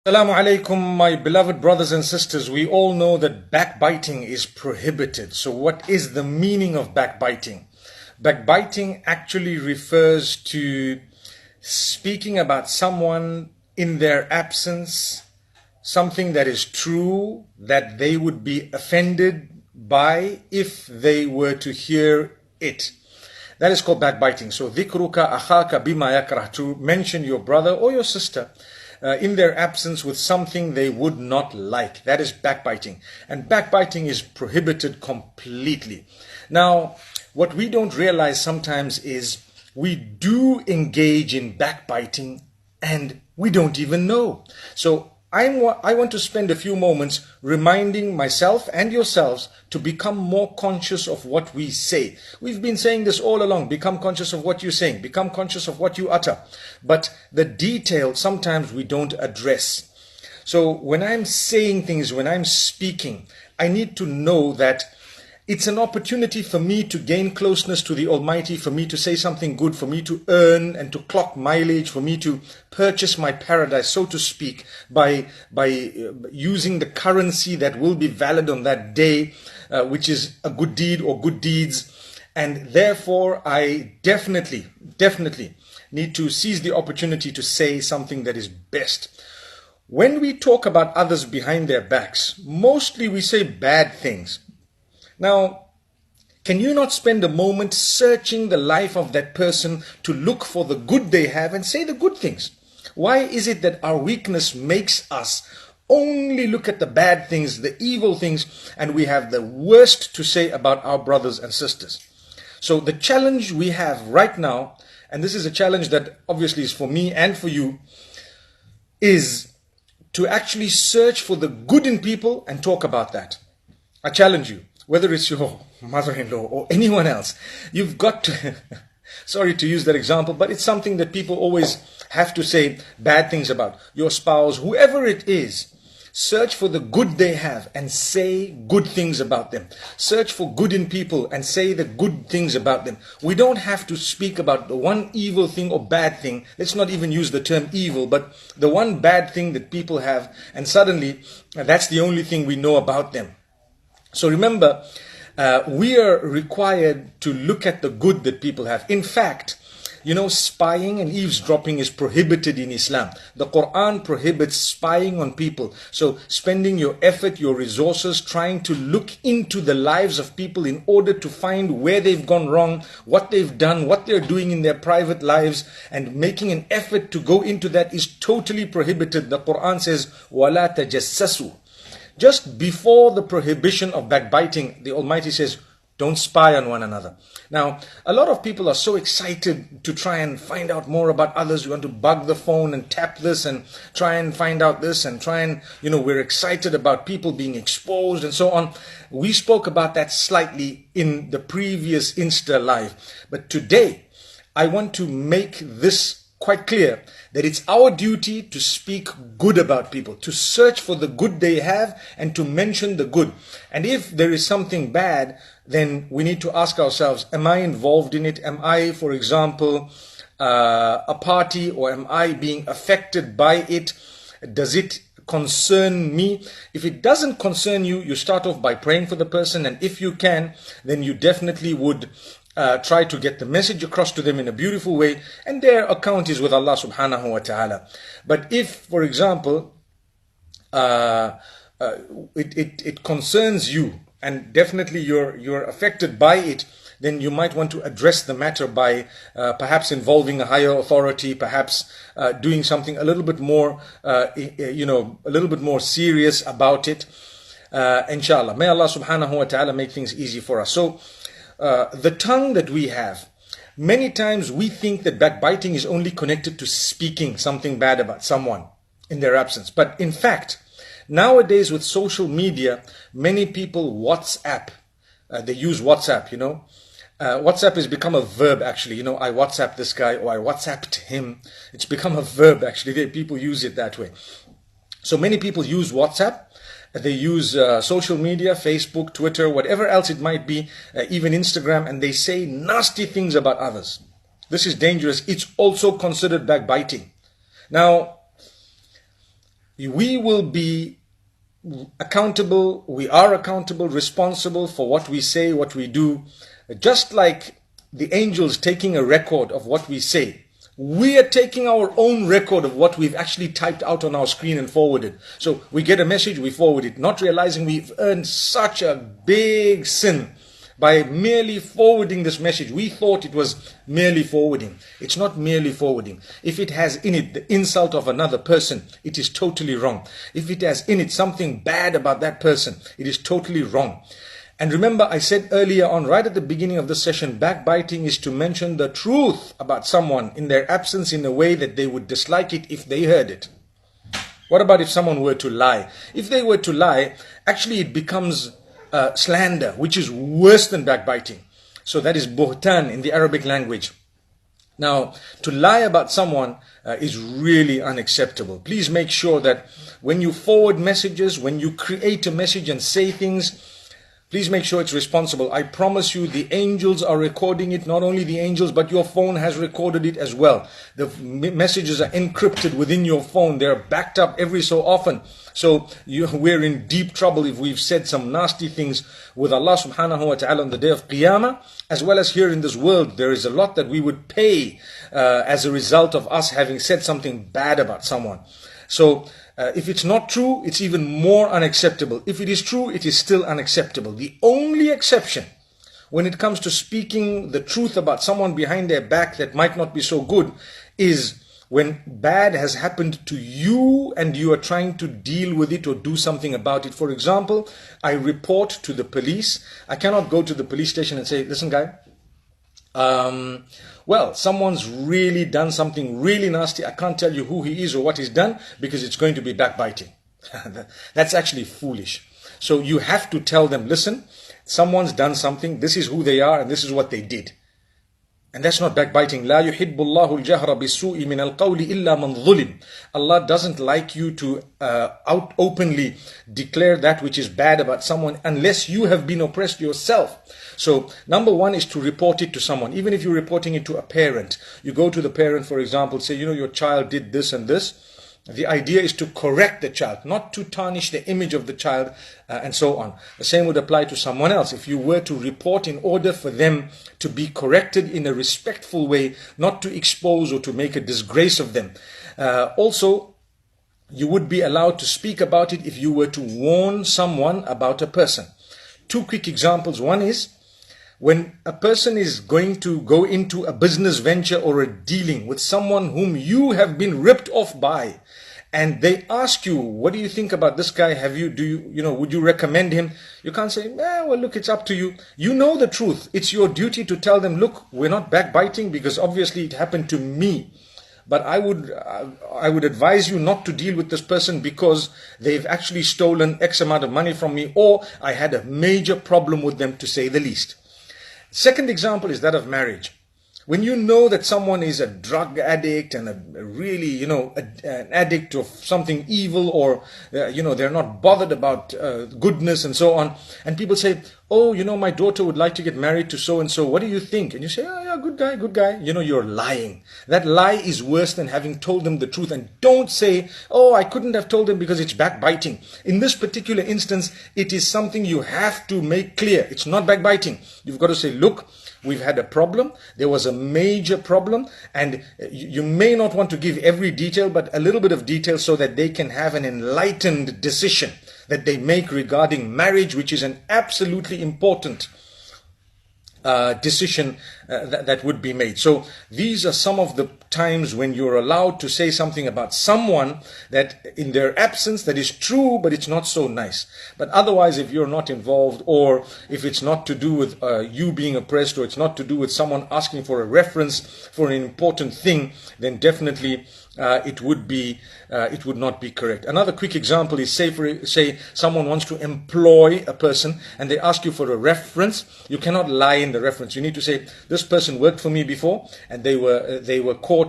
Assalamu alaikum, my beloved brothers and sisters. We all know that backbiting is prohibited. So what is the meaning of backbiting? Backbiting actually refers to speaking about someone in their absence, something that is true, that they would be offended by if they were to hear it. That is called backbiting. So dhikruka akhaka bima yakrah, to mention your brother or your sister in their absence with something they would not like. That is backbiting. And backbiting is prohibited completely. Now, what we don't realize sometimes is we do engage in backbiting and we don't even know. So I want to spend a few moments reminding myself and yourselves to become more conscious of what we say. We've been saying this all along. Become conscious of what you're saying. Become conscious of what you utter. But the detail sometimes we don't address. So when I'm saying things, when I'm speaking, I need to know that it's an opportunity for me to gain closeness to the Almighty, for me to say something good, for me to earn and to clock mileage, for me to purchase my paradise, so to speak, by using the currency that will be valid on that day, which is a good deed or good deeds. And therefore, I definitely need to seize the opportunity to say something that is best. When we talk about others behind their backs, mostly we say bad things. Now, can you not spend a moment searching the life of that person to look for the good they have and say the good things? Why is it that our weakness makes us only look at the bad things, the evil things, and we have the worst to say about our brothers and sisters? So the challenge we have right now, and this is a challenge that obviously is for me and for you, is to actually search for the good in people and talk about that. I challenge you. Whether it's your mother-in-law or anyone else, you've got to, sorry to use that example, but it's something that people always have to say bad things about. Your spouse, whoever it is, search for the good they have and say good things about them. Search for good in people and say the good things about them. We don't have to speak about the one evil thing or bad thing. Let's not even use the term evil, but the one bad thing that people have, and suddenly that's the only thing we know about them. So remember, we are required to look at the good that people have. In fact, spying and eavesdropping is prohibited in Islam. The Quran prohibits spying on people. So spending your effort, your resources, trying to look into the lives of people in order to find where they've gone wrong, what they've done, what they're doing in their private lives, and making an effort to go into that is totally prohibited. The Quran says, وَلَا تَجَسَّسُوا. Just before the prohibition of backbiting, the Almighty says, don't spy on one another. Now, a lot of people are so excited to try and find out more about others. We want to bug the phone and tap this and try and find out this and try and, we're excited about people being exposed and so on. We spoke about that slightly in the previous Insta Live. But today, I want to make this quite clear that it's our duty to speak good about people, to search for the good they have and to mention the good. And if there is something bad, then we need to ask ourselves, am I involved in it? Am I, for example, a party, or am I being affected by it? Does it concern me? If it doesn't concern you, you start off by praying for the person, and if you can, then you definitely would try to get the message across to them in a beautiful way, and their account is with Allah subhanahu wa ta'ala. But if, for example, it concerns you and definitely you're affected by it, then you might want to address the matter by perhaps involving a higher authority, perhaps doing something a little bit more, a little bit more serious about it. Inshallah, may Allah subhanahu wa ta'ala make things easy for us. So, the tongue that we have, many times we think that backbiting is only connected to speaking something bad about someone in their absence. But in fact, nowadays with social media, many people WhatsApp. They use WhatsApp, WhatsApp has become a verb actually. I WhatsApp this guy, or I WhatsApped him. It's become a verb actually. People use it that way. So many people use WhatsApp. They use social media, Facebook, Twitter, whatever else it might be, even Instagram, and they say nasty things about others. This is dangerous. It's also considered backbiting. Now, We will be accountable, we are accountable, responsible for what we say, what we do, just like the angels taking a record of what we say. We are taking our own record of what we've actually typed out on our screen and forwarded. So we get a message, we forward it, not realizing we've earned such a big sin by merely forwarding this message. We thought it was merely forwarding. It's not merely forwarding. If it has in it the insult of another person, it is totally wrong. If it has in it something bad about that person, it is totally wrong. And remember, I said earlier on, right at the beginning of the session, backbiting is to mention the truth about someone in their absence in a way that they would dislike it if they heard it. What about if someone were to lie? If they were to lie, actually it becomes slander, which is worse than backbiting. So that is buhtan in the Arabic language. Now, to lie about someone is really unacceptable. Please make sure that when you forward messages, when you create a message and say things, please make sure it's responsible. I promise you the angels are recording it. Not only the angels, but your phone has recorded it as well. The messages are encrypted within your phone. They're backed up every so often. So we're in deep trouble if we've said some nasty things with Allah subhanahu wa ta'ala on the day of Qiyamah, as well as here in this world. There is a lot that we would pay as a result of us having said something bad about someone. So if it's not true, it's even more unacceptable. If it is true, it is still unacceptable. The only exception when it comes to speaking the truth about someone behind their back that might not be so good is when bad has happened to you and you are trying to deal with it or do something about it. For example, I report to the police. I cannot go to the police station and say, listen guy, well, someone's really done something really nasty. I can't tell you who he is or what he's done because it's going to be backbiting. That's actually foolish. So you have to tell them, listen, someone's done something. This is who they are and this is what they did. And that's not backbiting. لا يحب الله الجهر بالسوء من القول إلا من ظلم. Allah doesn't like you to openly declare that which is bad about someone unless you have been oppressed yourself. So number one is to report it to someone. Even if you're reporting it to a parent, you go to the parent, for example, say, you know, your child did this and this. The idea is to correct the child, not to tarnish the image of the child and so on. The same would apply to someone else. If you were to report in order for them to be corrected in a respectful way, not to expose or to make a disgrace of them. Also, you would be allowed to speak about it if you were to warn someone about a person. Two quick examples. One is when a person is going to go into a business venture or a dealing with someone whom you have been ripped off by, and they ask you, what do you think about this guy? Would you recommend him? You can't say, well, look, it's up to you. You know the truth. It's your duty to tell them, look, we're not backbiting because obviously it happened to me. But I would advise you not to deal with this person because they've actually stolen X amount of money from me, or I had a major problem with them, to say the least. Second example is that of marriage. When you know that someone is a drug addict and a really, an addict of something evil, or, they're not bothered about goodness and so on. And people say, oh, my daughter would like to get married to so-and-so. What do you think? And you say, oh, yeah, good guy, good guy. You're lying. That lie is worse than having told them the truth. And don't say, oh, I couldn't have told them because it's backbiting. In this particular instance, it is something you have to make clear. It's not backbiting. You've got to say, look, we've had a problem. There was a major problem, and you may not want to give every detail, but a little bit of detail so that they can have an enlightened decision that they make regarding marriage, which is an absolutely important decision that would be made. So these are some of the times when you're allowed to say something about someone that in their absence that is true, but it's not so nice. But otherwise, if you're not involved, or if it's not to do with you being oppressed, or it's not to do with someone asking for a reference for an important thing, then definitely it would not be correct. Another quick example is, say someone wants to employ a person and they ask you for a reference. You cannot lie in the reference. You need to say, this person worked for me before and they were caught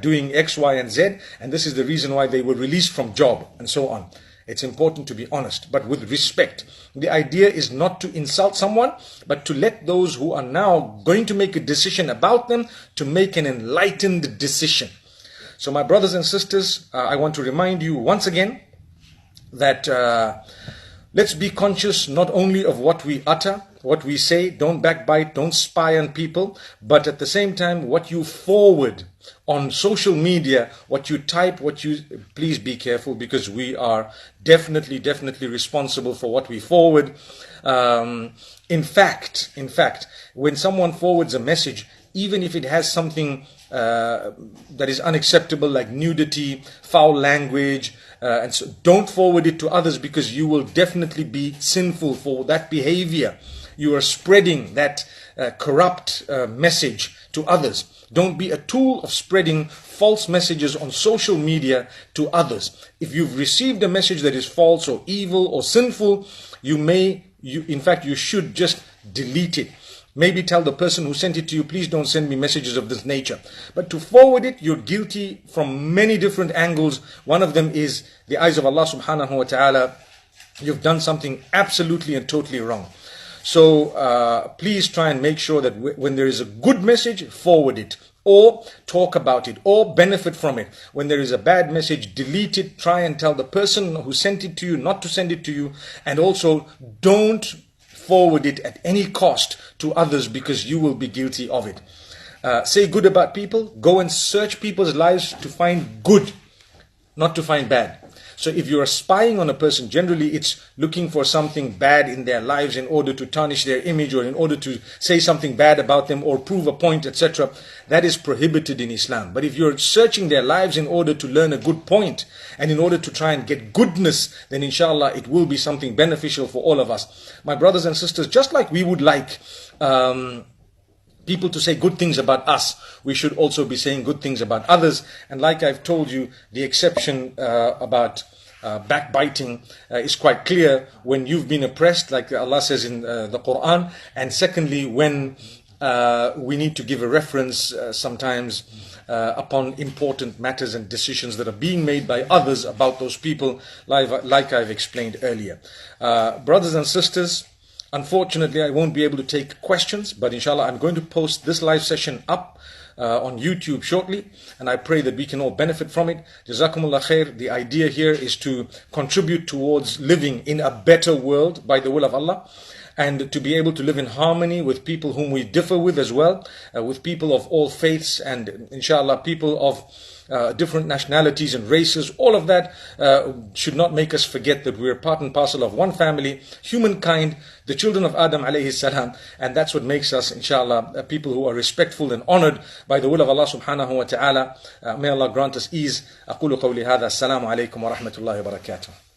doing X, Y, and Z, and this is the reason why they were released from job, and so on. It's important to be honest, but with respect. The idea is not to insult someone, but to let those who are now going to make a decision about them to make an enlightened decision. So my brothers and sisters, I want to remind you once again that let's be conscious not only of what we utter, what we say. Don't backbite, don't spy on people, but at the same time, what you forward on social media, what you type, please be careful, because we are definitely responsible for what we forward. In fact, when someone forwards a message, even if it has something that is unacceptable, like nudity, foul language, and so don't forward it to others, because you will definitely be sinful for that behavior. You are spreading that corrupt message to others. Don't be a tool of spreading false messages on social media to others. If you've received a message that is false or evil or sinful, in fact, you should just delete it. Maybe tell the person who sent it to you, please don't send me messages of this nature. But to forward it, you're guilty from many different angles. One of them is the eyes of Allah subhanahu wa ta'ala. You've done something absolutely and totally wrong. So please try and make sure that when there is a good message, forward it, or talk about it, or benefit from it. When there is a bad message, delete it. Try and tell the person who sent it to you not to send it to you. And also, don't forward it at any cost to others, because you will be guilty of it. Say good about people. Go and search people's lives to find good, not to find bad. So if you are spying on a person, generally it's looking for something bad in their lives in order to tarnish their image, or in order to say something bad about them, or prove a point, etc. That is prohibited in Islam. But if you're searching their lives in order to learn a good point, and in order to try and get goodness, then inshallah it will be something beneficial for all of us. My brothers and sisters, just like we would like people to say good things about us, we should also be saying good things about others. And like I've told you, the exception about backbiting is quite clear when you've been oppressed, like Allah says in the Quran. And secondly, when we need to give a reference sometimes upon important matters and decisions that are being made by others about those people, like I've explained earlier. Brothers and sisters, unfortunately, I won't be able to take questions, but inshallah, I'm going to post this live session up on YouTube shortly, and I pray that we can all benefit from it. Jazakumullah khair. The idea here is to contribute towards living in a better world by the will of Allah, and to be able to live in harmony with people whom we differ with as well, with people of all faiths, and inshallah people of different nationalities and races. All of that should not make us forget that we're part and parcel of one family, humankind, the children of Adam alayhi salam, and that's what makes us, inshallah, people who are respectful and honored by the will of Allah subhanahu wa ta'ala. May Allah grant us ease. أقول قولي هذا. السلام عليكم ورحمة الله وبركاته.